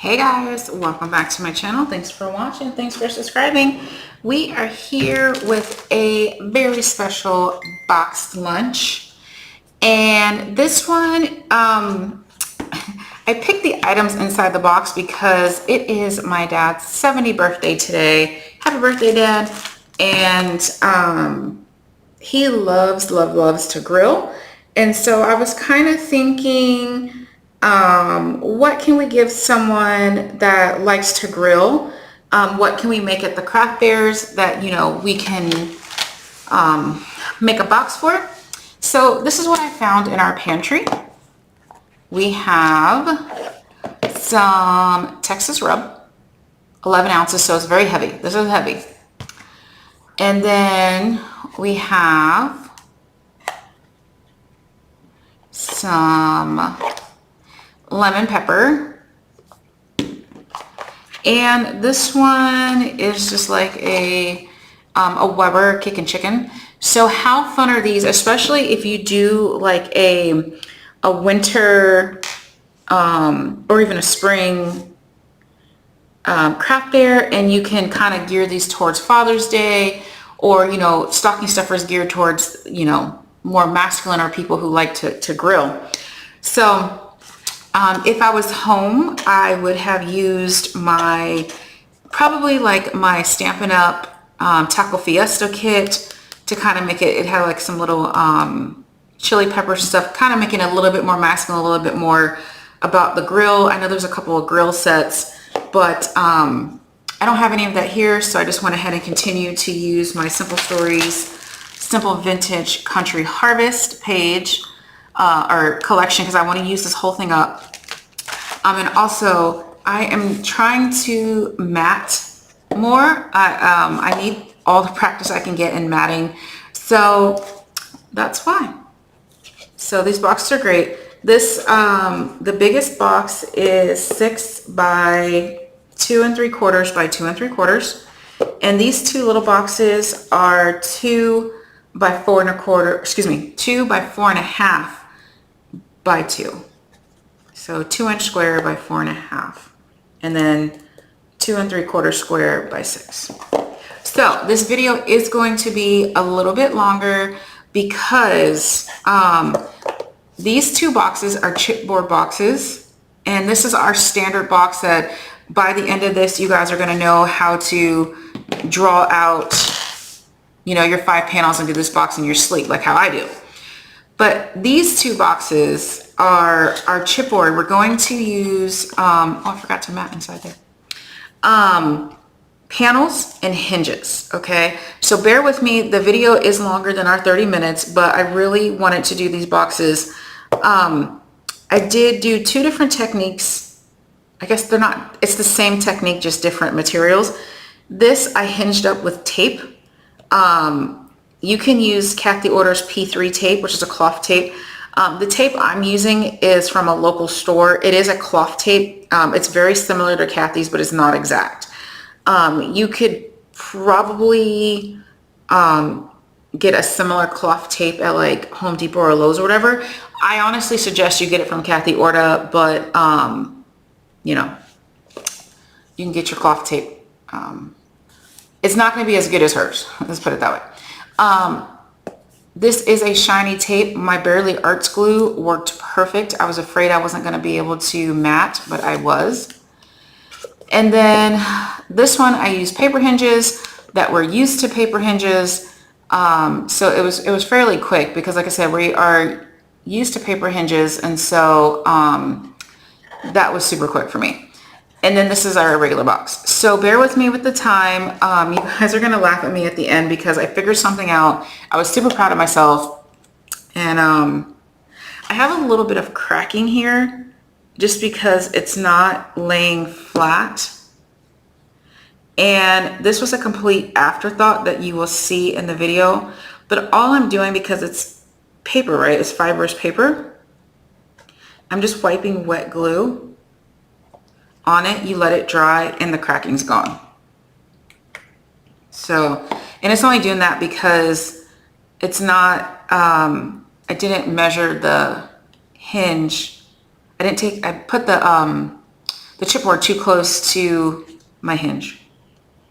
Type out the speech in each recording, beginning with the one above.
Hey guys, welcome back to my channel. Thanks for watching. Thanks for subscribing. We are here with a very special boxed lunch. And this one, I picked the items inside the box because it is my dad's 70th birthday today. Happy birthday, Dad. And he loves to grill. And so I was kind of thinking, what can we give someone that likes to grill? What can we make at the craft fairs that, we can make a box for? So this is what I found in our pantry. We have some Texas rub, 11 ounces, so it's very heavy. This is heavy. And then we have some lemon pepper, and this one is just like a Weber kickin' chicken. So how fun are these, especially if you do like a winter or even a spring craft fair, and you can kind of gear these towards Father's Day, or stocking stuffers geared towards more masculine or people who like to grill. So if I was home, I would have used probably my Stampin' Up! Taco Fiesta kit to kind of make it. It had like some little chili pepper stuff, kind of making it a little bit more masculine, a little bit more about the grill. I know there's a couple of grill sets, but I don't have any of that here, so I just went ahead and continued to use my Simple Stories Simple Vintage Country Harvest page. Or collection, because I want to use this whole thing up. And also I am trying to mat more. I need all the practice I can get in matting, so that's why. So these boxes are great. This the biggest box is 6 by 2 3/4 by 2 3/4, and these two little boxes are 2 by 4 1/4. Excuse me, 2 by 4 1/2 by 2. So 2-inch square by 4 1/2, and then 2 3/4 square by 6. So this video is going to be a little bit longer because these two boxes are chipboard boxes, and this is our standard box that by the end of this, you guys are going to know how to draw out, your 5 panels into this box in your sleep, like how I do. But these two boxes are our chipboard. We're going to use, I forgot to mat inside there, panels and hinges, okay? So bear with me. The video is longer than our 30 minutes, but I really wanted to do these boxes. I did do 2 different techniques. I guess they're not, it's the same technique, just different materials. This I hinged up with tape. You can use Kathy Orders P3 tape, which is a cloth tape. The tape I'm using is from a local store. It is a cloth tape. It's very similar to Kathy's, but it's not exact. You could probably get a similar cloth tape at like Home Depot or Lowe's or whatever. I honestly suggest you get it from Kathy Orta, but you can get your cloth tape. It's not going to be as good as hers. Let's put it that way. This is a shiny tape. My Barely Arts glue worked perfect. I was afraid I wasn't going to be able to mat, but I was. And then this one, I used paper hinges that were used to paper hinges. So it was fairly quick because, like I said, we are used to paper hinges, and so that was super quick for me. And then this is our regular box. So bear with me with the time. You guys are going to laugh at me at the end because I figured something out. I was super proud of myself. And I have a little bit of cracking here just because it's not laying flat. And this was a complete afterthought that you will see in the video. But all I'm doing, because it's paper, right? It's fibrous paper. I'm just wiping wet glue on it. You let it dry and the cracking's gone. So, and it's only doing that because it's not, I didn't measure the hinge. I put the the chipboard too close to my hinge,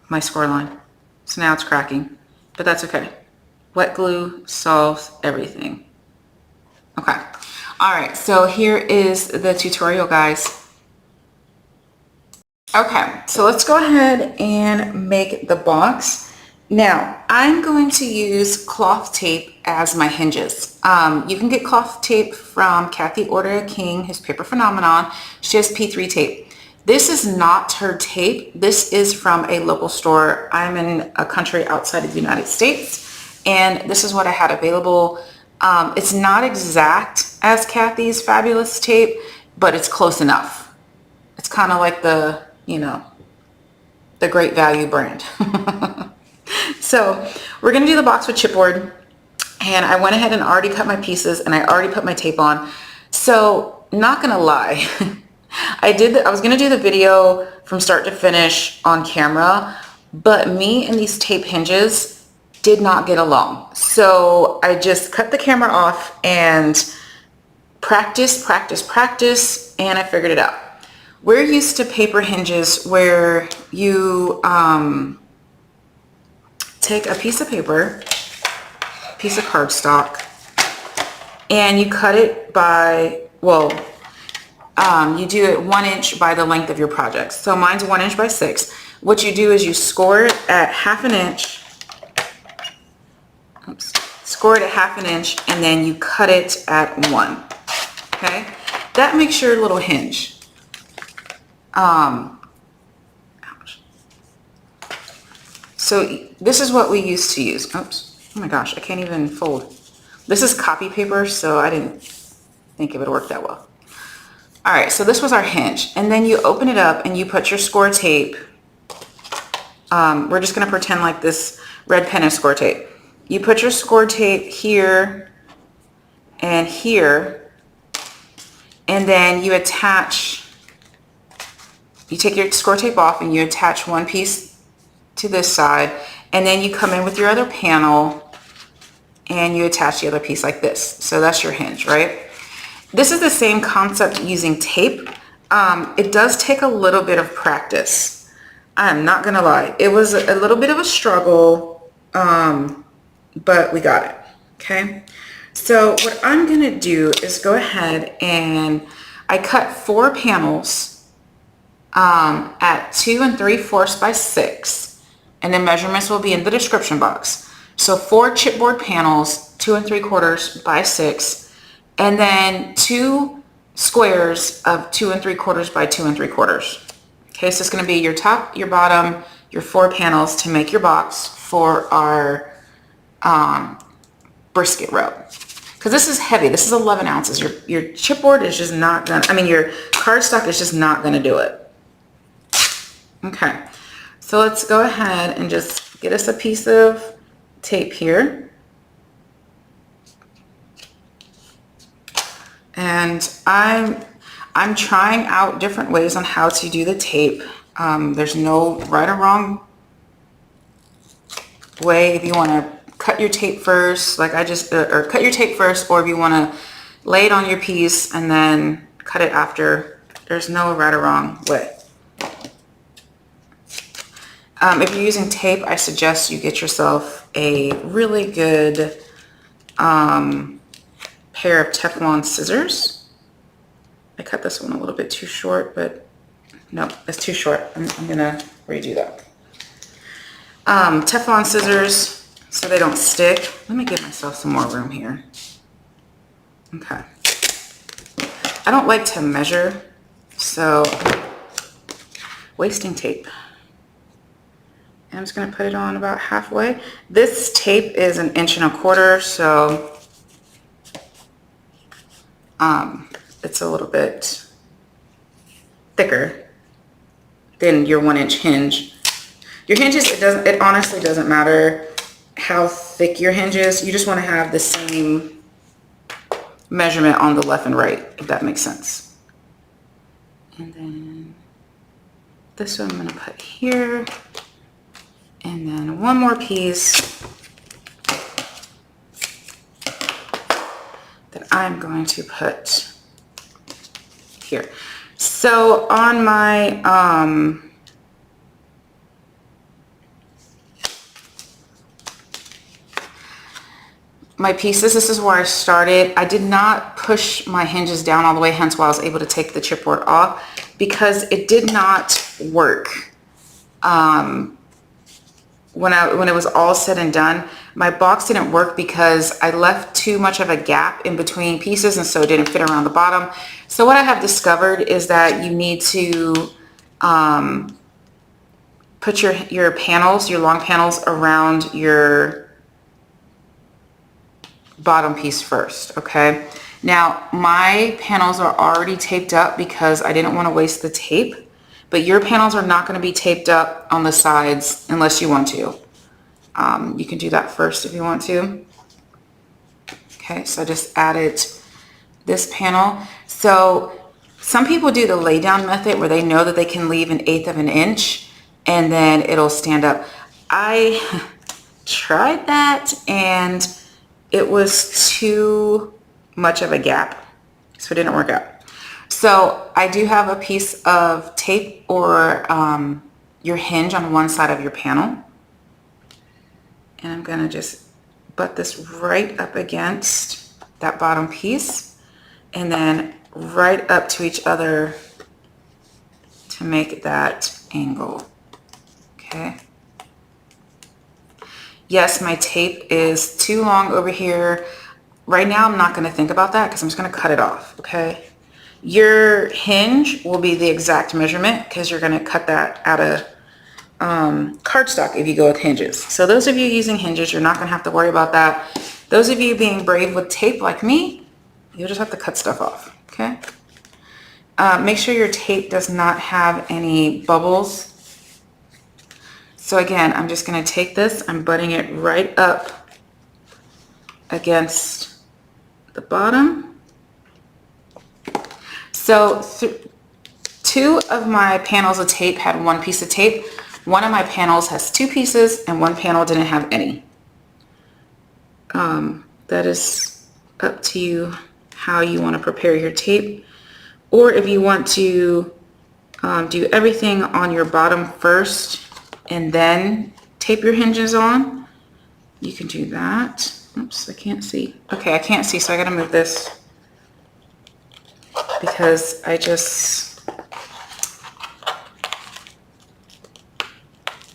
my score line. So now it's cracking, but that's okay. Wet glue solves everything. Okay. All right, so here is the tutorial, guys. Okay, so let's go ahead and make the box. Now, I'm going to use cloth tape as my hinges. You can get cloth tape from Kathy Order King, his Paper Phenomenon. She has P3 tape. This is not her tape. This is from a local store. I'm in a country outside of the United States, and this is what I had available. It's not exact as Kathy's fabulous tape, but it's close enough. It's kind of like the, you know, the Great Value brand. So we're going to do the box with chipboard, and I went ahead and already cut my pieces and I already put my tape on. So not going to lie, I was going to do the video from start to finish on camera, but me and these tape hinges did not get along. So I just cut the camera off and practice, and I figured it out. We're used to paper hinges where you take a piece of paper, piece of cardstock, and you cut it by, well, you do it 1 inch by the length of your project. So mine's 1 inch by 6. What you do is you score it at ½ inch. Oops. Score it at ½ inch, and then you cut it at 1. Okay, that makes your little hinge. Ouch. So this is what we used to use. Oops. Oh my gosh, I can't even fold. This is copy paper, so I didn't think it would work that well. All right, so this was our hinge, and then you open it up and you put your score tape. We're just going to pretend like this red pen is score tape. You put your score tape here and here, and then you attach, you take your score tape off and you attach one piece to this side, and then you come in with your other panel and you attach the other piece like this. So that's your hinge, right? This is the same concept using tape. It does take a little bit of practice. I'm not gonna lie. It was a little bit of a struggle, but we got it, okay? So what I'm gonna do is go ahead and I cut 4 panels at 2 3/4 by 6, and the measurements will be in the description box. So 4 chipboard panels, 2 3/4 by 6, and then 2 squares of 2 3/4 by 2 3/4. Okay, so it's going to be your top, your bottom, your 4 panels to make your box for our brisket rub. Because this is heavy. This is 11 ounces. Your chipboard is just not gonna, I mean, your cardstock is just not gonna do it. Okay, so let's go ahead and just get us a piece of tape here. And I'm trying out different ways on how to do the tape. There's no right or wrong way. If you want to cut your tape first, like I just, or cut your tape first, or if you want to lay it on your piece and then cut it after, there's no right or wrong way. If you're using tape, I suggest you get yourself a really good pair of Teflon scissors. I cut this one a little bit too short, but no, it's too short. I'm gonna redo that. Teflon scissors so they don't stick. Let me give myself some more room here. Okay. I don't like to measure, so wasting tape. And I'm just gonna put it on about halfway. This tape is 1 1/4 inches, so it's a little bit thicker than your 1 inch hinge. Your hinges, it honestly doesn't matter how thick your hinge is. You just want to have the same measurement on the left and right, if that makes sense. And then this one I'm going to put here. And then one more piece that I'm going to put here. So on my, my pieces, this is where I started. I did not push my hinges down all the way, hence why I was able to take the chipboard off, because it did not work. When it was all said and done, my box didn't work because I left too much of a gap in between pieces, and so it didn't fit around the bottom. So what I have discovered is that you need to put your panels, your long panels, around your bottom piece first, okay? Now, my panels are already taped up because I didn't want to waste the tape, but your panels are not going to be taped up on the sides unless you want to. You can do that first if you want to. Okay, so I just added this panel. So some people do the lay down method where they know that they can leave 1/8 of an inch and then it'll stand up. I tried that and it was too much of a gap, so it didn't work out. So I do have a piece of tape or your hinge on one side of your panel. And I'm gonna just butt this right up against that bottom piece and then right up to each other to make that angle, okay? Yes, my tape is too long over here. Right now, I'm not gonna think about that because I'm just gonna cut it off, okay? Your hinge will be the exact measurement because you're gonna cut that out of cardstock if you go with hinges. So those of you using hinges, you're not gonna have to worry about that. Those of you being brave with tape like me, you'll just have to cut stuff off, okay? Make sure your tape does not have any bubbles. So again, I'm just gonna take this, I'm butting it right up against the bottom. So two of my panels of tape had one piece of tape. One of my panels has two pieces and one panel didn't have any. That is up to you how you want to prepare your tape. Or if you want to do everything on your bottom first and then tape your hinges on, you can do that. Oops, I can't see. Okay, I can't see, so I gotta move this because I just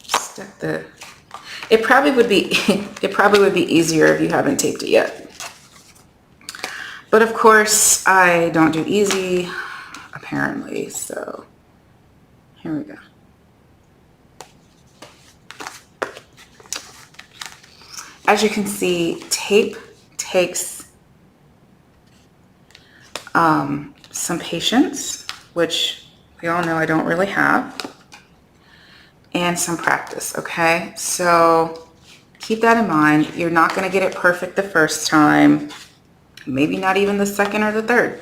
stuck the, it probably would be easier if you haven't taped it yet. But of course, I don't do easy, apparently, so here we go. As you can see, tape takes some patience, which we all know I don't really have, and some practice, okay? So keep that in mind. You're not gonna get it perfect the first time, maybe not even the second or the third,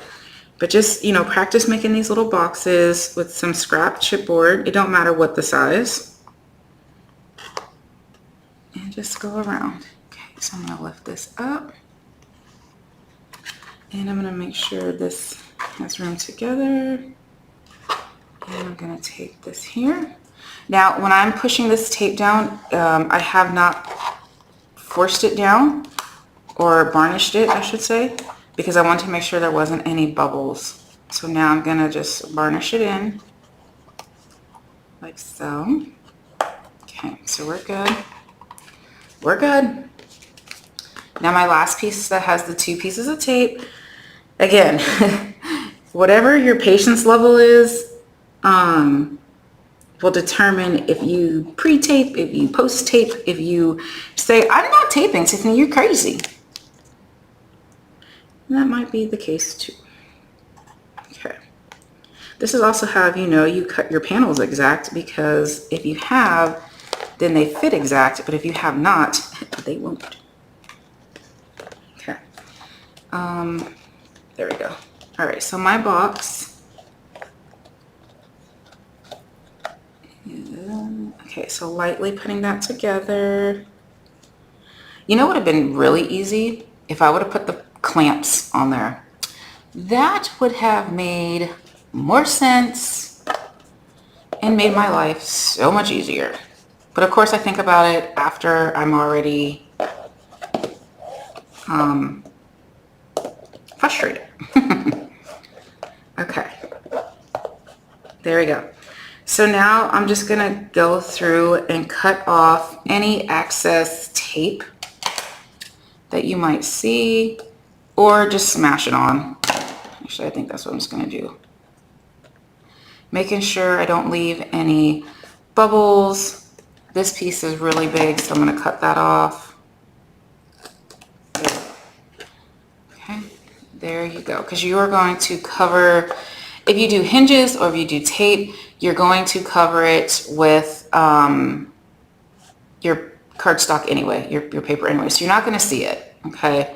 but just, you know, practice making these little boxes with some scrap chipboard. It don't matter what the size. And just go around. Okay, so I'm gonna lift this up. And I'm gonna make sure this has room together. And I'm gonna take this here. Now, when I'm pushing this tape down, I have not forced it down or varnished it, I should say, because I want to make sure there wasn't any bubbles. So now I'm gonna just varnish it in, like so. Okay, so we're good. We're good. Now my last piece that has the two pieces of tape, again, whatever your patience level is, will determine if you pre-tape, if you post-tape, if you say, I'm not taping, Tiffany, you're crazy. And that might be the case too. Okay. This is also how you know you cut your panels exact, because if you have, then they fit exact, but if you have not, they won't. Okay. There we go. All right, so my box. Okay, so lightly putting that together. You know what would have been really easy? If I would have put the clamps on there. That would have made more sense and made my life so much easier. But of course I think about it after I'm already frustrated. Okay, there we go. So now I'm just gonna go through and cut off any excess tape that you might see, or just smash it on. Actually, I think that's what I'm just gonna do. Making sure I don't leave any bubbles. This piece is really big, so I'm gonna cut that off. Okay, there you go. Because you are going to cover, if you do hinges or if you do tape, you're going to cover it with your cardstock anyway, your paper anyway. So you're not going to see it, okay?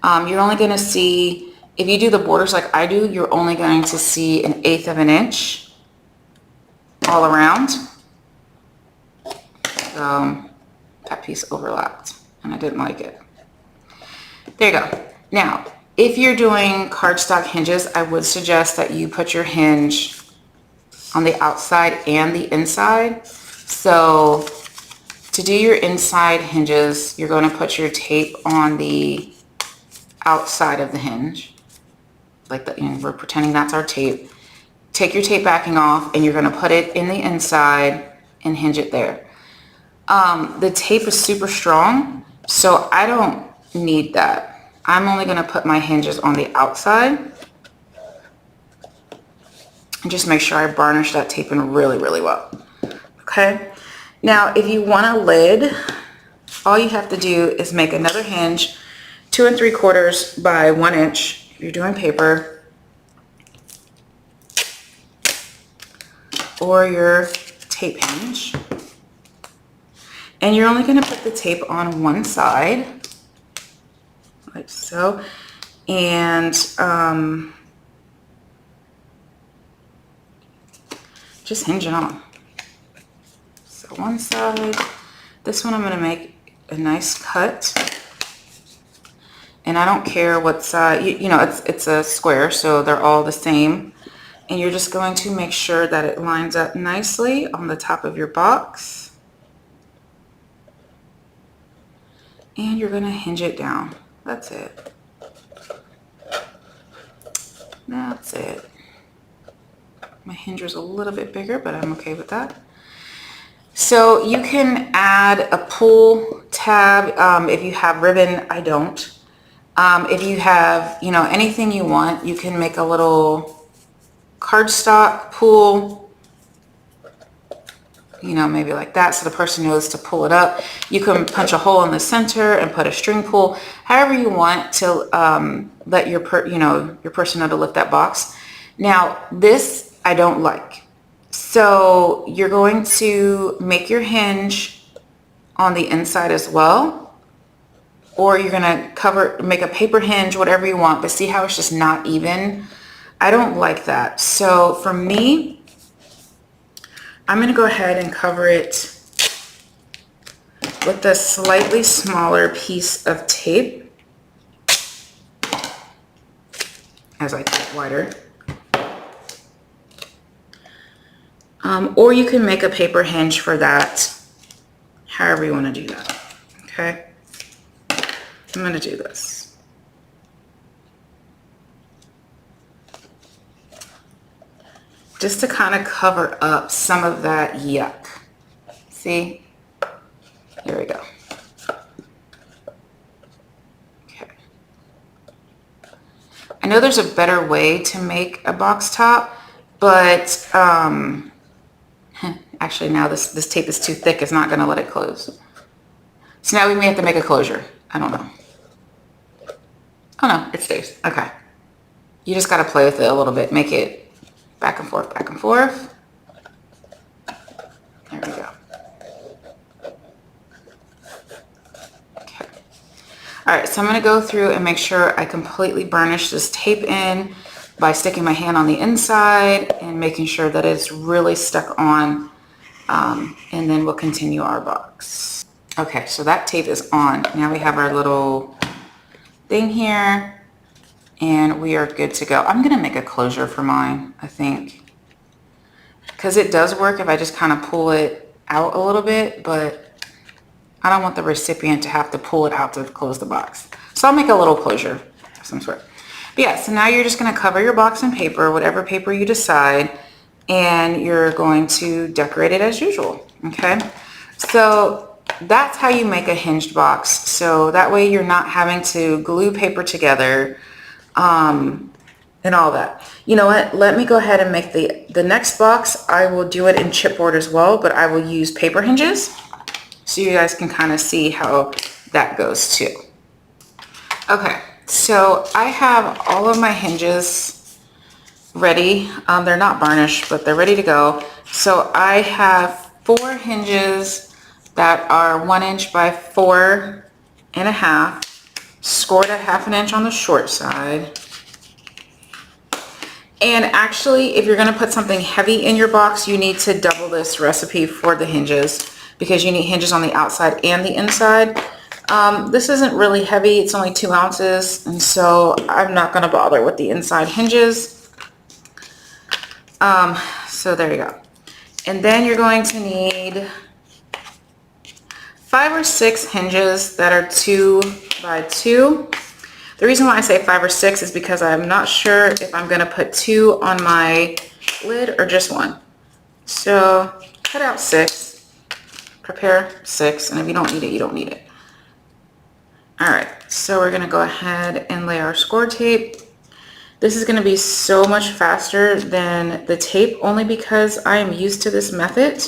You're only going to see, if you do the borders like I do, you're only going to see 1/8 of an inch all around. So that piece overlapped and I didn't like it. There you go. Now, if you're doing cardstock hinges, I would suggest that you put your hinge on the outside and the inside. So to do your inside hinges, you're going to put your tape on the outside of the hinge. Like that, you know, we're pretending that's our tape. Take your tape backing off and you're going to put it in the inside and hinge it there. The tape is super strong, so I don't need that. I'm only going to put my hinges on the outside and just make sure I varnish that tape in really, really well. Okay. Now, if you want a lid, all you have to do is make another hinge 2 3/4 by 1 inch. If you're doing paper, or your tape hinge. And you're only going to put the tape on one side, like so, and just hinge it on. So one side, this one I'm going to make a nice cut, and I don't care what side, you know, it's a square, so they're all the same, and you're just going to make sure that it lines up nicely on the top of your box. And you're going to hinge it down. That's it. That's it. My hinger's a little bit bigger, but I'm okay with that. So you can add a pull tab if you have ribbon. I don't. If you have, you know, anything you want, you can make a little cardstock pull, you know, maybe like that, so the person knows to pull it up. You can punch a hole in the center and put a string pull, however you want to let your person know to lift that box. Now this I don't like, so you're going to make your hinge on the inside as well, or you're gonna make a paper hinge, whatever you want. But see how it's just not even? I don't like that. So for me, I'm going to go ahead and cover it with a slightly smaller piece of tape as I get wider. Or you can make a paper hinge for that, however you want to do that. Okay, I'm going to do this. Just to kind of cover up some of that yuck. See? Here we go. Okay. I know there's a better way to make a box top, but actually now this tape is too thick. It's not going to let it close. So now we may have to make a closure. I don't know. Oh no, it stays. Okay. You just got to play with it a little bit. Make it back and forth, back and forth. There we go. Okay. All right, so I'm going to go through and make sure I completely burnish this tape in by sticking my hand on the inside and making sure that it's really stuck on, and then we'll continue our box. Okay, so that tape is on. Now we have our little thing here. and we are good to go. I'm gonna make a closure for mine, I think, because it does work if I just kind of pull it out a little bit, but I don't want the recipient to have to pull it out to close the box. So I'll make a little closure of some sort. But yeah, so now you're just gonna cover your box in paper, whatever paper you decide, and you're going to decorate it as usual, okay? So that's how you make a hinged box. So that way you're not having to glue paper together and all that. You know what? Let me go ahead and make the next box. I will do it in chipboard as well, but I will use paper hinges so you guys can kind of see how that goes too. Okay, so I have all of my hinges ready. They're not varnished, but they're ready to go. So I have 4 hinges that are 1 inch by 4.5, scored at 1/2 inch on the short side. And actually, if you're gonna put something heavy in your box, you need to double this recipe for the hinges because you need hinges on the outside and the inside. This isn't really heavy, it's only 2 ounces, and so I'm not gonna bother with the inside hinges. So there you go. And then you're going to need 5 or 6 hinges that are 2 by 2. The reason why I say 5 or 6 is because I'm not sure if I'm gonna put 2 on my lid or just 1. So cut out 6, prepare 6, and if you don't need it, you don't need it. All right, so we're gonna go ahead and lay our score tape. This is gonna be so much faster than the tape only because I am used to this method.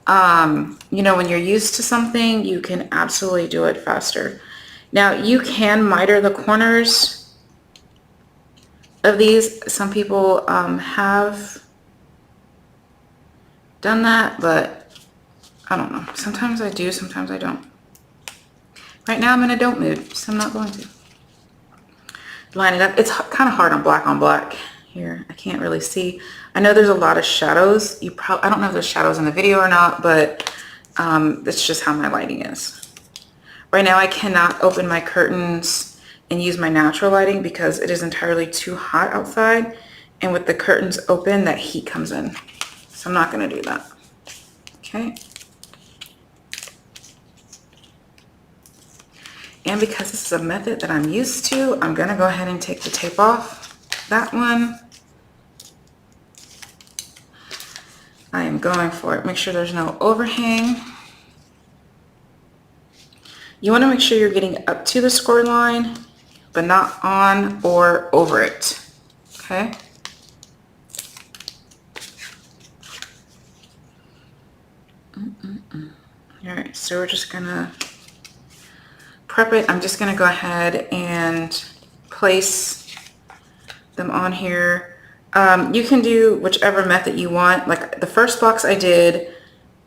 You know, when you're used to something, you can absolutely do it faster. Now you can miter the corners of these. Some people have done that, but I don't know. Sometimes I do, sometimes I don't. Right now I'm in a don't mood, so I'm not going to. Line it up. It's kind of hard on black here. I can't really see. I know there's a lot of shadows. I don't know if there's shadows in the video or not, but that's just how my lighting is. Right now I cannot open my curtains and use my natural lighting because it is entirely too hot outside, and with the curtains open that heat comes in. So I'm not going to do that. Okay. And because this is a method that I'm used to, I'm going to go ahead and take the tape off that one. I am going for it. Make sure there's no overhang. You want to make sure you're getting up to the score line, but not on or over it. Okay. All right, so we're just gonna prep it. I'm just gonna go ahead and place them on here. You can do whichever method you want. Like the first box I did,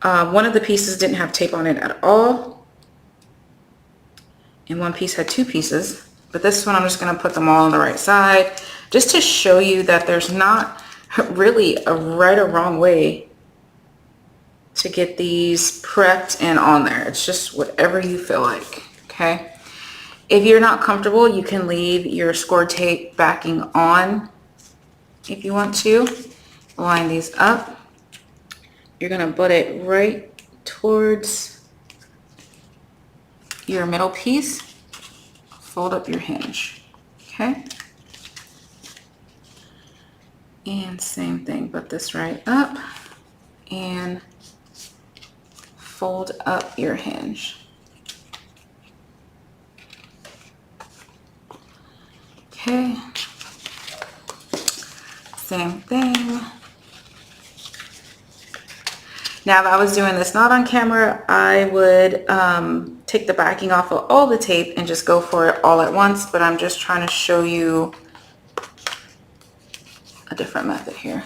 one of the pieces didn't have tape on it at all, and one piece had 2 pieces. But this one I'm just gonna put them all on the right side just to show you that there's not really a right or wrong way to get these prepped and on there. It's just whatever you feel like, okay? If you're not comfortable, you can leave your score tape backing on if you want to. Line these up. You're gonna put it right towards your middle piece. Fold up your hinge, okay? And same thing, put this right up and fold up your hinge. Okay, same thing. Now if I was doing this not on camera, I would take the backing off of all the tape and just go for it all at once, but I'm just trying to show you a different method here.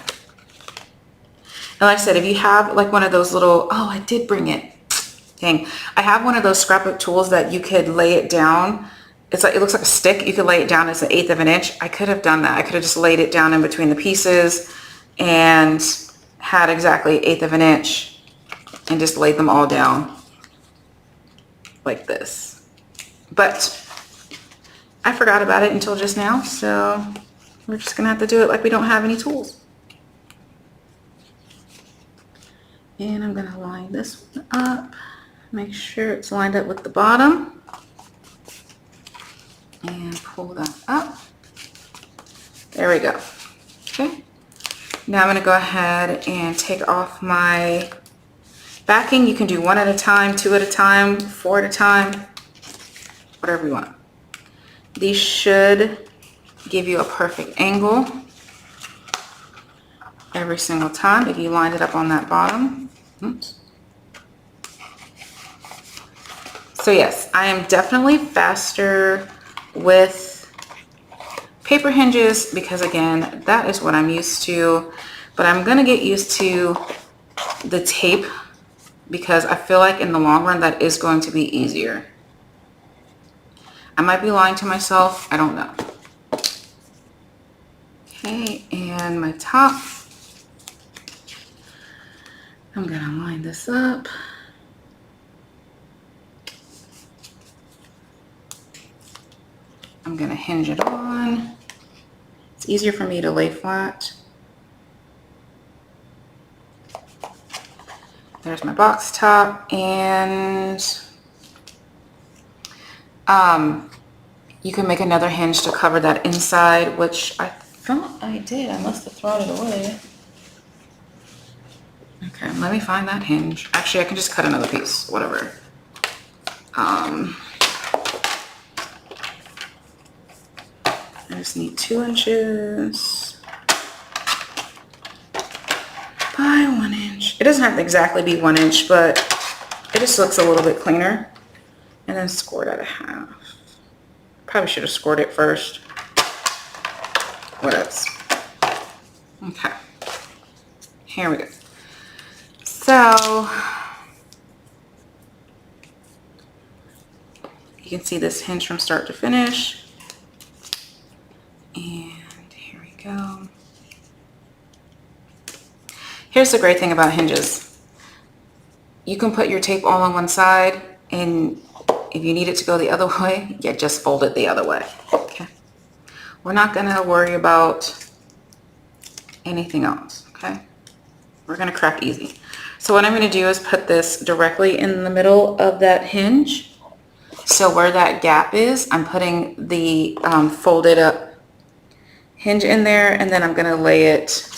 And like I said, if you have like one of those little, oh, I did bring it. Dang. I have one of those scrapbook tools that you could lay it down. It's like, it looks like a stick. You could lay it down as 1/8 of an inch. I could have done that. I could have just laid it down in between the pieces and had exactly 1/8 of an inch and just laid them all down like this. But I forgot about it until just now, so we're just gonna have to do it like we don't have any tools. And I'm gonna line this one up, make sure it's lined up with the bottom, and pull that up. There we go. Okay. Now I'm gonna go ahead and take off my backing. You can do 1 at a time, 2 at a time, 4 at a time, whatever you want. These should give you a perfect angle every single time if you lined it up on that bottom. Oops. So yes, I am definitely faster with paper hinges because again, that is what I'm used to, but I'm gonna get used to the tape because I feel like in the long run that is going to be easier. I might be lying to myself, I don't know. Okay, and my top. I'm gonna line this up. I'm gonna hinge it on. It's easier for me to lay flat. There's my box top, and you can make another hinge to cover that inside, which I thought I did. I must have thrown it away. Okay, let me find that hinge. Actually, I can just cut another piece, whatever. I just need 2 inches by 1 inch. It doesn't have to exactly be 1 inch, but it just looks a little bit cleaner. And then score it at a half. Probably should have scored it first. What else? Okay. Here we go. So you can see this hinge from start to finish. And here we go. Here's the great thing about hinges. You can put your tape all on one side, and if you need it to go the other way, yeah, just fold it the other way. Okay. We're not gonna worry about anything else, okay? We're gonna craft easy. So what I'm gonna do is put this directly in the middle of that hinge. So where that gap is, I'm putting the folded up hinge in there, and then I'm gonna lay it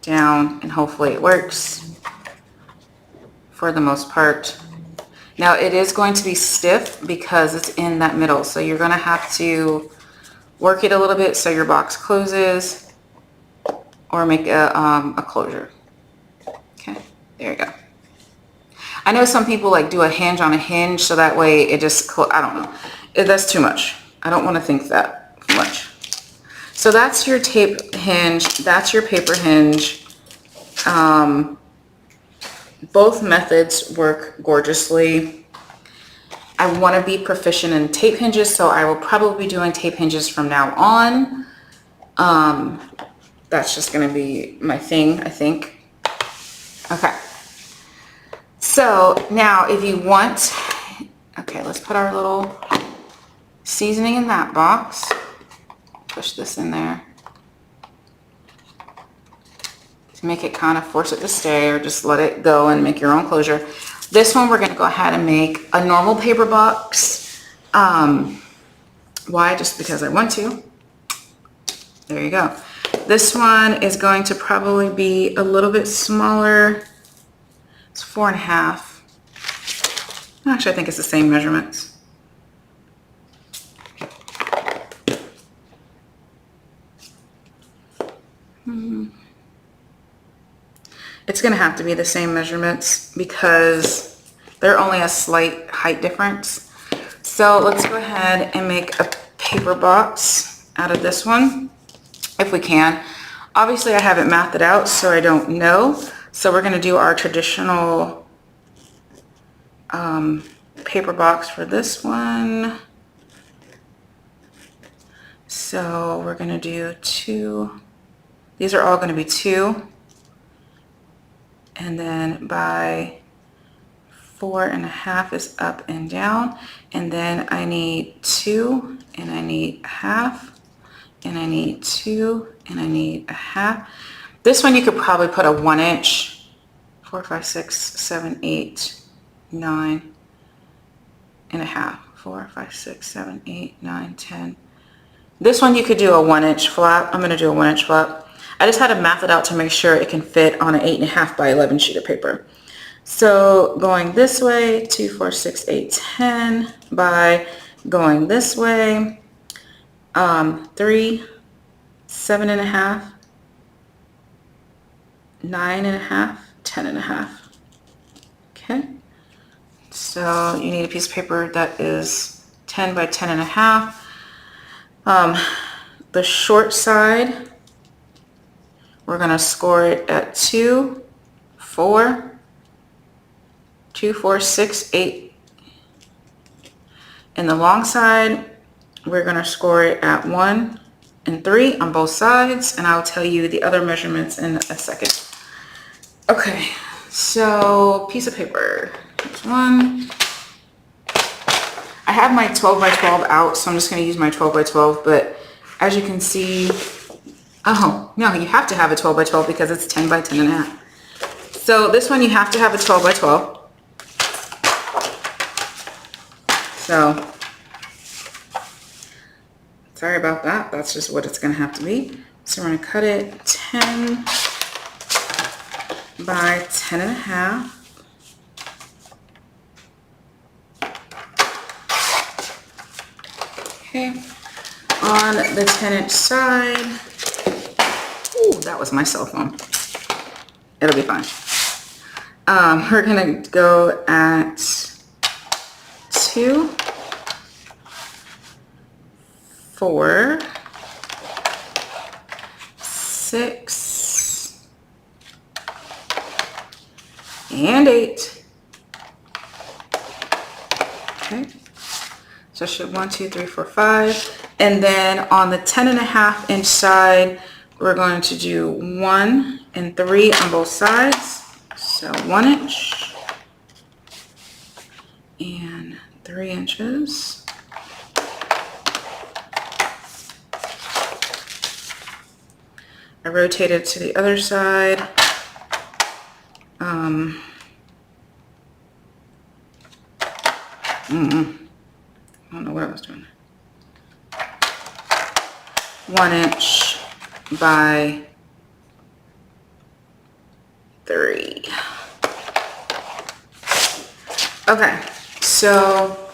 down, and hopefully it works for the most part. Now it is going to be stiff because it's in that middle, so you're gonna have to work it a little bit so your box closes, or make a closure. Okay, there you go. I know some people like do a hinge on a hinge so that way it just, I don't know. That's too much. I don't want to think that much. So that's your tape hinge. That's your paper hinge. Both methods work gorgeously. I want to be proficient in tape hinges, so I will probably be doing tape hinges from now on. That's just going to be my thing, I think. Okay. So now if you want, okay, let's put our little seasoning in that box. Push this in there to make it kind of force it to stay, or just let it go and make your own closure. This one we're going to go ahead and make a normal paper box. Why? Just because I want to. There you go. This one is going to probably be a little bit smaller. It's 4.5. Actually, I think it's the same measurements. It's going to have to be the same measurements because they're only a slight height difference. So let's go ahead and make a paper box out of this one if we can. Obviously I haven't mathed it out, so I don't know. So we're going to do our traditional paper box for this one. So we're going to do 2. These are all going to be 2. And then by 4.5 is up and down, and then I need 2, and I need a half, and I need 2, and I need a half. This one you could probably put a 1 inch, 4, 5, 6, 7, 8, 9 and a half, 4, 5, 6, 7, 8, 9, 10. This one you could do a 1 inch flap. I'm going to do a 1 inch flap. I just had to math it out to make sure it can fit on an 8.5 by 11 sheet of paper. So going this way, 2, 4, 6, 8, 10 by going this way, 3, 7.5, 9.5, 10.5. Okay. So you need a piece of paper that is 10 by 10.5. The short side, we're going to score it at 2, 4, 2, 4, 6, 8. And the long side, we're going to score it at 1 and 3 on both sides, and I'll tell you the other measurements in a second. Okay, so piece of paper. Here's one. I have my 12 by 12 out, so I'm just going to use my 12 by 12, but as you can see, oh, no, you have to have a 12 by 12 because it's 10 by 10.5. So this one you have to have a 12 by 12. So, sorry about that. That's just what it's going to have to be. So we're going to cut it 10 by 10.5. Okay, on the 10-inch side, ooh, that was my cell phone. It'll be fine. We're gonna go at 2, 4, 6, and 8. Okay. So I should 1, 2, 3, 4, 5. And then on the 10.5 inch side, we're going to do 1 and 3 on both sides. So 1 inch and 3 inches. I rotate it to the other side. I don't know what I was doing. 1 inch by 3. Okay, so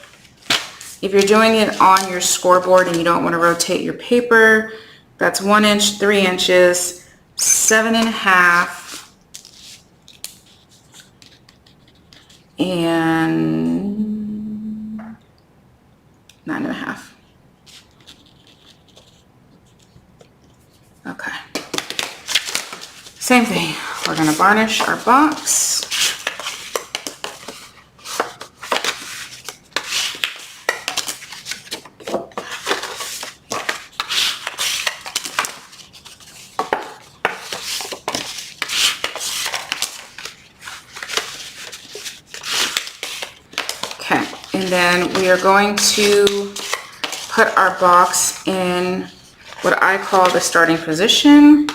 if you're doing it on your scoreboard and you don't want to rotate your paper, that's 1 inch, 3 inches, 7.5, and 9.5. Okay. Same thing. We're going to varnish our box. Okay. And then we are going to put our box in what I call the starting position.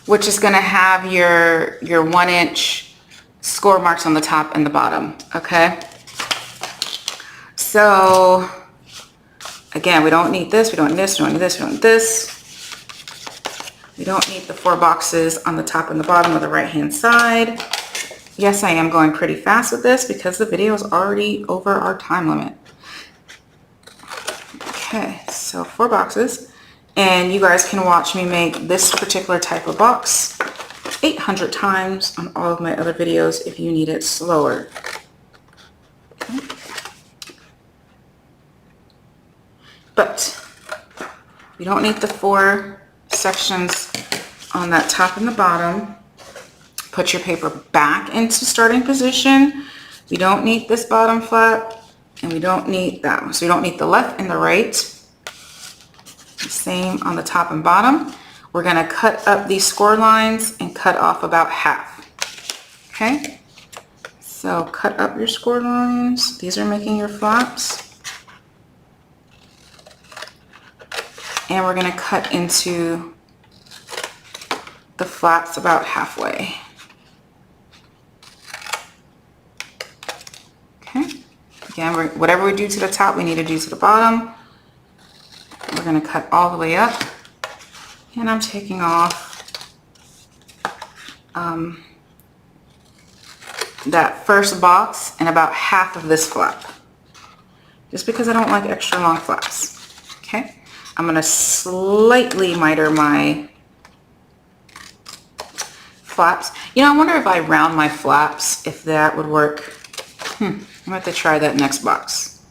Which is going to have your 1 inch score marks on the top and the bottom. Okay. So again, we don't need this. We don't need this. We don't need this. We don't need this. We don't need the 4 boxes on the top and the bottom of the right hand side. Yes, I am going pretty fast with this because the video is already over our time limit. Okay, so 4 boxes. And you guys can watch me make this particular type of box 800 times on all of my other videos if you need it slower. Okay. But you don't need the 4 sections on that top and the bottom. Put your paper back into starting position. We don't need this bottom flap, and we don't need that one. So we don't need the left and the right. Same on the top and bottom. We're gonna cut up these score lines and cut off about half. Okay, so cut up your score lines. These are making your flaps. And we're gonna cut into the flaps about halfway. Okay, again, whatever we do to the top, we need to do to the bottom. We're gonna cut all the way up. And I'm taking off that first box and about half of this flap, just because I don't like extra long flaps. Okay, I'm gonna slightly miter my flaps. You know, I wonder if I round my flaps, if that would work. I'm gonna have to try that next box.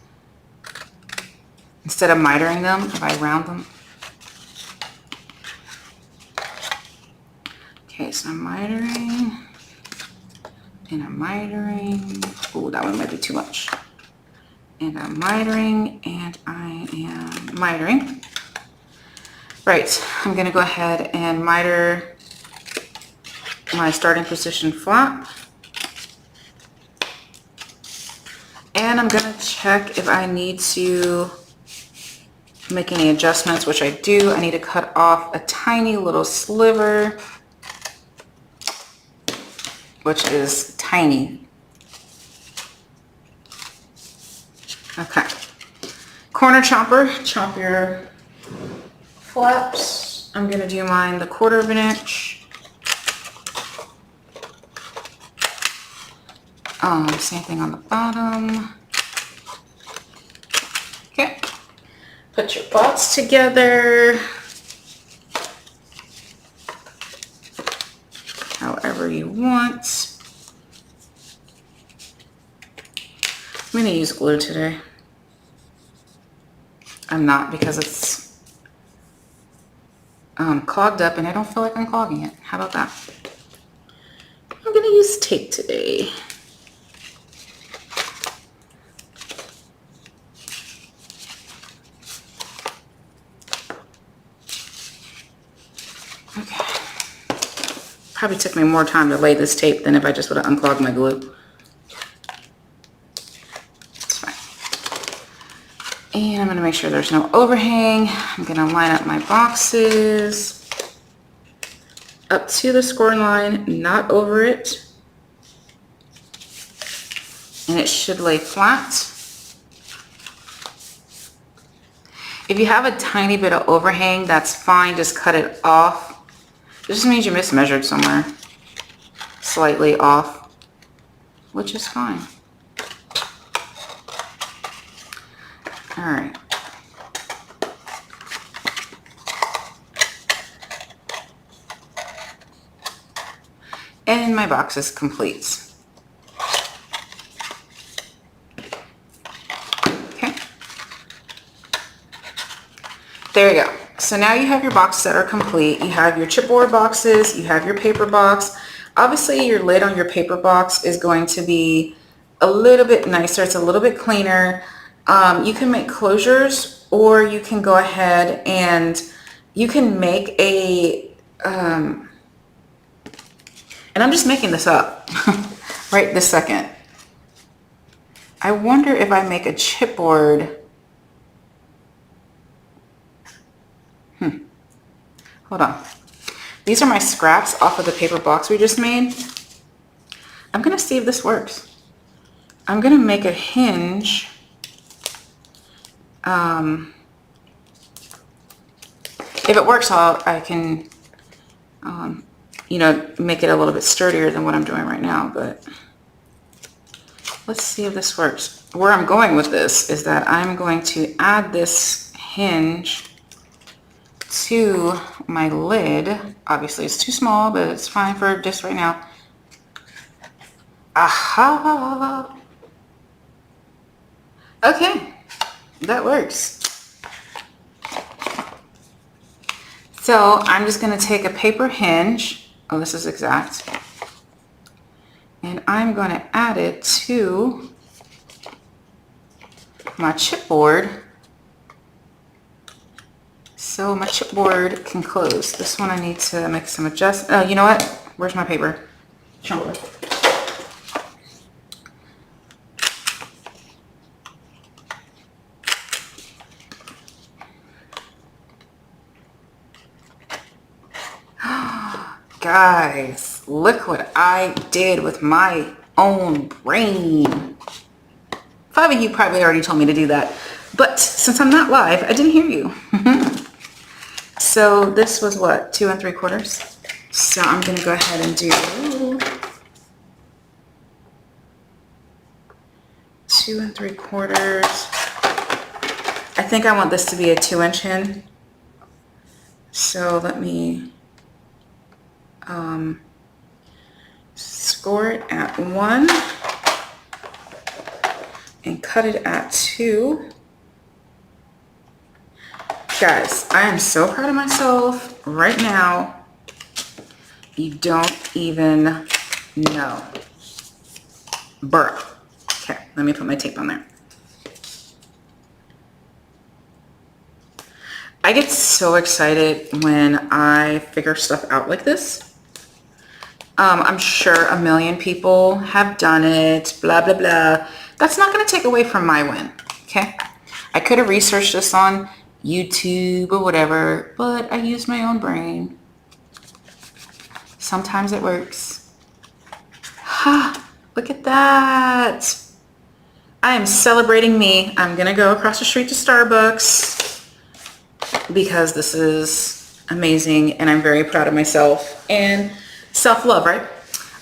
Instead of mitering them, if I round them. Okay, so I'm mitering, and I'm mitering. Oh, that one might be too much. And I'm mitering, and I am mitering. Right, I'm gonna go ahead and miter my starting position flap. And I'm gonna check if I need to make any adjustments, which I do. I need to cut off a tiny little sliver, which is tiny. Okay. Corner chopper, chop your flaps. I'm gonna do mine the 1/4 of an inch. Same thing on the bottom. Okay. Put your box together however you want. I'm gonna use glue today. I'm not, because it's clogged up and I don't feel like unclogging it. How about that? I'm gonna use tape today. Okay. Probably took me more time to lay this tape than if I just would have unclogged my glue. It's fine. And I'm gonna make sure there's no overhang. I'm gonna line up my boxes up to the score line, not over it. And it should lay flat. If you have a tiny bit of overhang, that's fine, just cut it off. This just means you mismeasured somewhere. Slightly off, which is fine. All right. And my box is complete. Okay. There you go. So now you have your boxes that are complete. You have your chipboard boxes, you have your paper box. Obviously your lid on your paper box is going to be a little bit nicer. It's a little bit cleaner. You can make closures, or you can go ahead and you can make a, and I'm just making this up right this second. I wonder if I make a chipboard. Hold on. These are my scraps off of the paper box we just made. I'm gonna see if this works. I'm gonna make a hinge. If it works, I can, you know, make it a little bit sturdier than what I'm doing right now, but let's see if this works. Where I'm going with this is that I'm going to add this hinge to my lid. Obviously it's too small, but it's fine for just right now. Aha! Okay, that works. So I'm just going to take a paper hinge. Oh, this is exact. And I'm going to add it to my chipboard. So so my chipboard can close. This one I need to make some adjustments. Oh, you know what? Where's my paper? Chunk. Guys, look what I did with my own brain. 5 of you probably already told me to do that, but since I'm not live, I didn't hear you. So this was what, 2 3/4? So I'm gonna go ahead and do 2 3/4. I think I want this to be a 2-inch hin. So let me score it at 1 and cut it at 2. Guys, I am so proud of myself right now. You don't even know. Bruh. Okay, let me put my tape on there. I get so excited when I figure stuff out like this. I'm sure a million people have done it, blah, blah, blah. That's not going to take away from my win, okay? I could have researched this on YouTube or whatever, but I used my own brain. Sometimes it works. Ha! Look at that. I am celebrating me. I'm going to go across the street to Starbucks because this is amazing and I'm very proud of myself and self-love, right?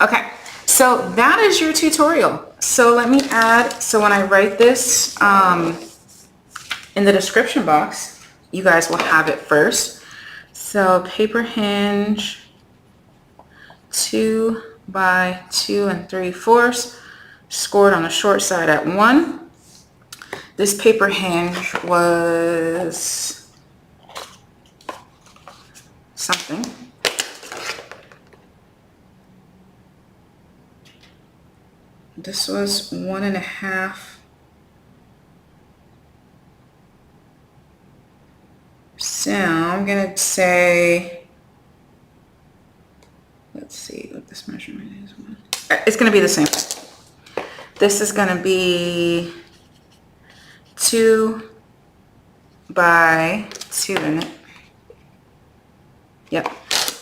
Okay, so that is your tutorial. So let me add, so when I write this in the description box, you guys will have it first. So paper hinge, 2 by 2 3/4, scored on the short side at 1. This paper hinge was something. This was 1.5. So I'm gonna say, let's see what this measurement is. It's gonna be the same. This is gonna be 2 by 2, isn't it? Yep,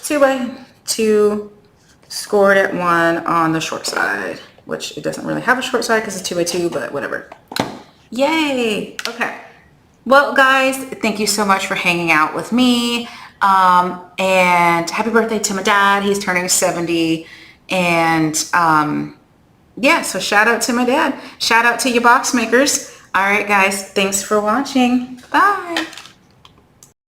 2 by 2, scored at 1 on the short side, which it doesn't really have a short side because it's 2 by 2, but whatever. Yay! Okay. Well, guys, thank you so much for hanging out with me. And happy birthday to my dad. He's turning 70. And yeah, so shout out to my dad. Shout out to your box makers. All right, guys, thanks for watching. Bye.